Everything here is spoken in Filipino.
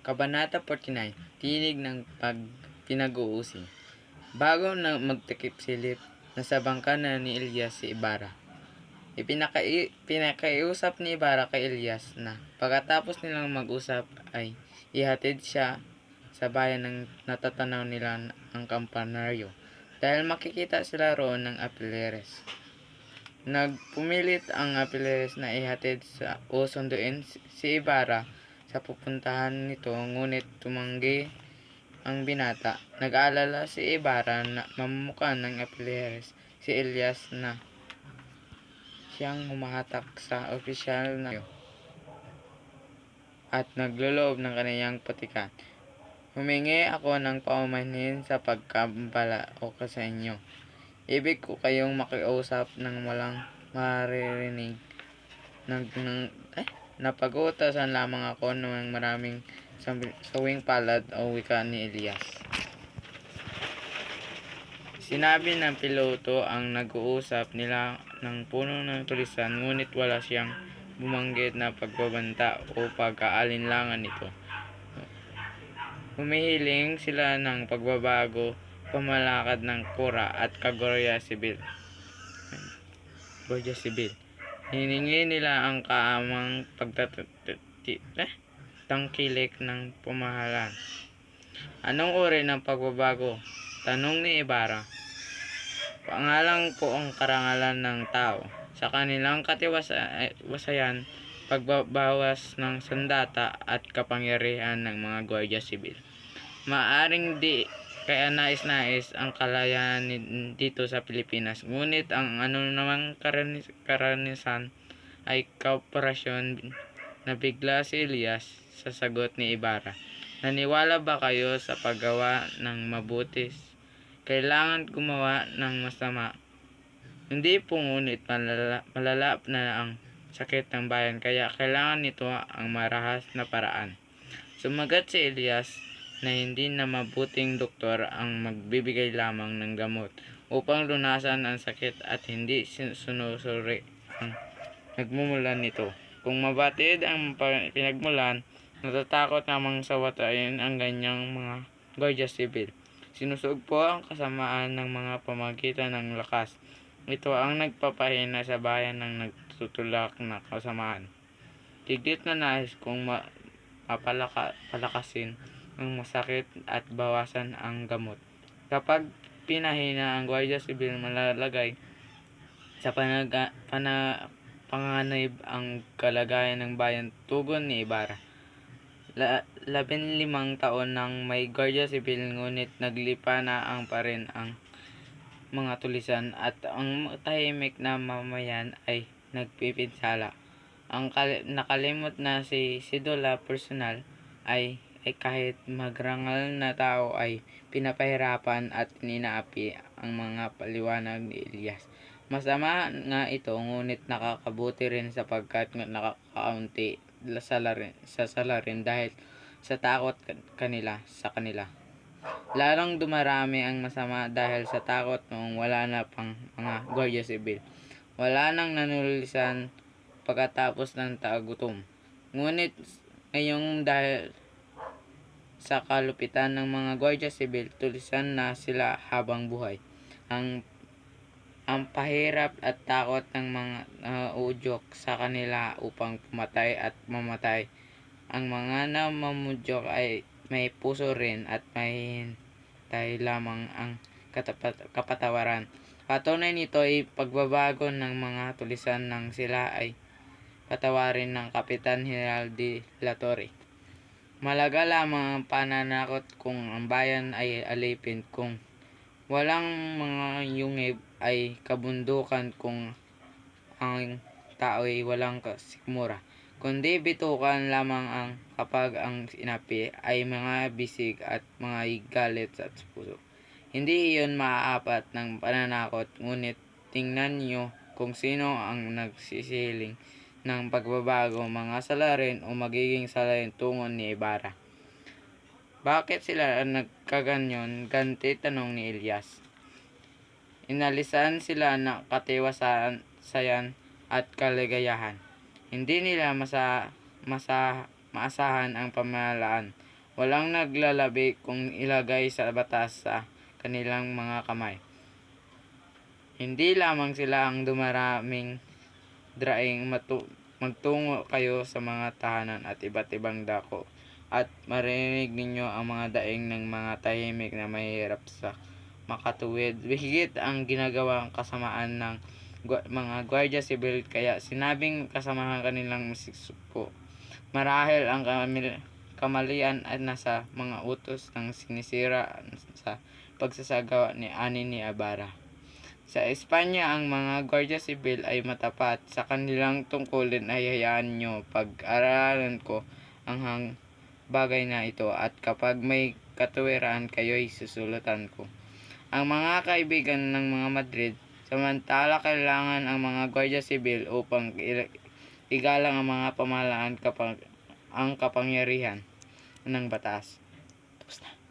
Kabanata 49, Tinig ng Pinag-uusig. Bago na magtakip silip, nasa bangka na ni Elias si Ibarra. Pinakaiusap ni Ibarra kay Elias na pagkatapos nilang mag-usap ay ihatid siya sa bayan ng natatanaw nila ang kampanaryo dahil makikita sila roon ng Apileres. Nagpumilit ang Apileres na ihatid o sunduin si Ibarra sa pupuntahan nito, ngunit tumanggi ang binata. Nag-aalala si Ibarra na mamumuka ng Apileres si Elias na siyang humahatak sa opisyal na at nagluloob ng kaniyang patikan. Humingi ako ng paumanhin sa pagkambala o sa inyo. Ibig ko kayong makiusap ng walang maririnig. Napag-uutasan lamang ako ng maraming sawing palad o wika ni Elias. Sinabi ng piloto ang nag-uusap nila ng puno ng tulisan, ngunit wala siyang bumanggit na pagbabanta o pag-aalinlangan nito. Humihiling sila ng pagbabago, pamalakad ng kura at Guardia Civil. Hiningi nila ang kaamang tangkilik ng pamahalaan. Anong uri ng pagbabago? Tanong ni Ibarra. Pangalang po ang karangalan ng tao. Sa kanilang katiwasayan, pagbabawas ng sandata at kapangyarihan ng mga Guardia Civil. Maaring di kaya nais-nais ang kalayaan dito sa Pilipinas, ngunit ang namang karanisan ay kooperasyon. Nabigla si Elias sa sagot ni Ibarra. Naniwala ba kayo sa paggawa ng mabuti? Kailangan gumawa ng masama. Hindi po, ngunit malala na ang sakit ng bayan, kaya kailangan nito ang marahas na paraan. Sumagat si Elias na hindi na mabuting doktor ang magbibigay lamang ng gamot upang lunasan ang sakit at hindi sinusuri ang nagmumulan nito. Kung mabatid ang pinagmulan, natatakot namang sawatayin ang ganyang mga Guardia Civil. Sinusugpo ang kasamaan ng mga pamagitan ng lakas. Ito ang nagpapahina sa bayan ng nagtutulak na kasamaan. Higit na nais kong palakasin ang masakit at bawasan ang gamot. Kapag pinahina ang Guardia Civil, malalagay sa panganib ang kalagayan ng bayan, tugon ni Ibarra. 15 taon nang may Guardia Civil, ngunit naglipa na ang pa rin ang mga tulisan at ang tahimik na mamayan ay nagpipinsala. Ang nakalimot na si Sidula personal ay kahit magrangal na tao ay pinapahirapan at ninaapi ang mga paliwanag ni Elias. Masama nga ito, ngunit nakakabuti rin sapagkat nakakaunti sa salarin dahil sa takot sa kanila. Lalong dumarami ang masama dahil sa takot noong wala na pang mga Guardia Civil. Wala nang nanulisan pagkatapos ng tagutom. Ngunit ngayong dahil sa kalupitan ng mga Guardia Civil, tulisan na sila habang buhay. Ang pahirap at takot ng mga udyok sa kanila upang pumatay at mamatay. Ang mga namamudyok ay may puso rin at may hintay lamang ang kapatawaran. Patunay nito ay pagbabago ng mga tulisan nang sila ay patawarin ng Kapitan General de la Torre. Malaga lamang ang pananakot kung ang bayan ay alipin, kung walang mga yungib ay kabundukan, kung ang tao ay walang sikmura, kundi bitukan lamang ang kapag ang inapi ay mga bisig at mga galit sa puso. Hindi iyon maaapat ng pananakot, ngunit tingnan niyo kung sino ang nagsisihiling ng pagbabago, mga salarin o magiging salarin, tungon ni Ibarra. Bakit sila nagkaganyon? Ganti tanong ni Elias. Inalisan sila ng katiwasayan at kaligayahan. Hindi nila maasahan ang pamahalaan. Walang naglalabi kung ilagay sa batas sa kanilang mga kamay. Hindi lamang sila ang dumaraming draing magtungo kayo sa mga tahanan at iba't ibang dako at marinig ninyo ang mga daing ng mga tahimik na mahirap sa makatuwid. Higit ang ginagawang kasamaan ng mga Guardia Civil, kaya sinabing kasamahan kanilang musiko. Marahil ang kamalian ay nasa mga utos ng sinisira sa pagsasagawa ni Ibarra. Sa Espanya, ang mga Guardia Civil ay matapat. Sa kanilang tungkulin ay hayaan nyo pag-aralan ko ang bagay na ito, at kapag may katuwiran kayo'y susulutan ko. Ang mga kaibigan ng mga Madrid, samantala kailangan ang mga Guardia Civil upang igalang ang mga pamahalaan kapag ang kapangyarihan ng batas. Tapos na.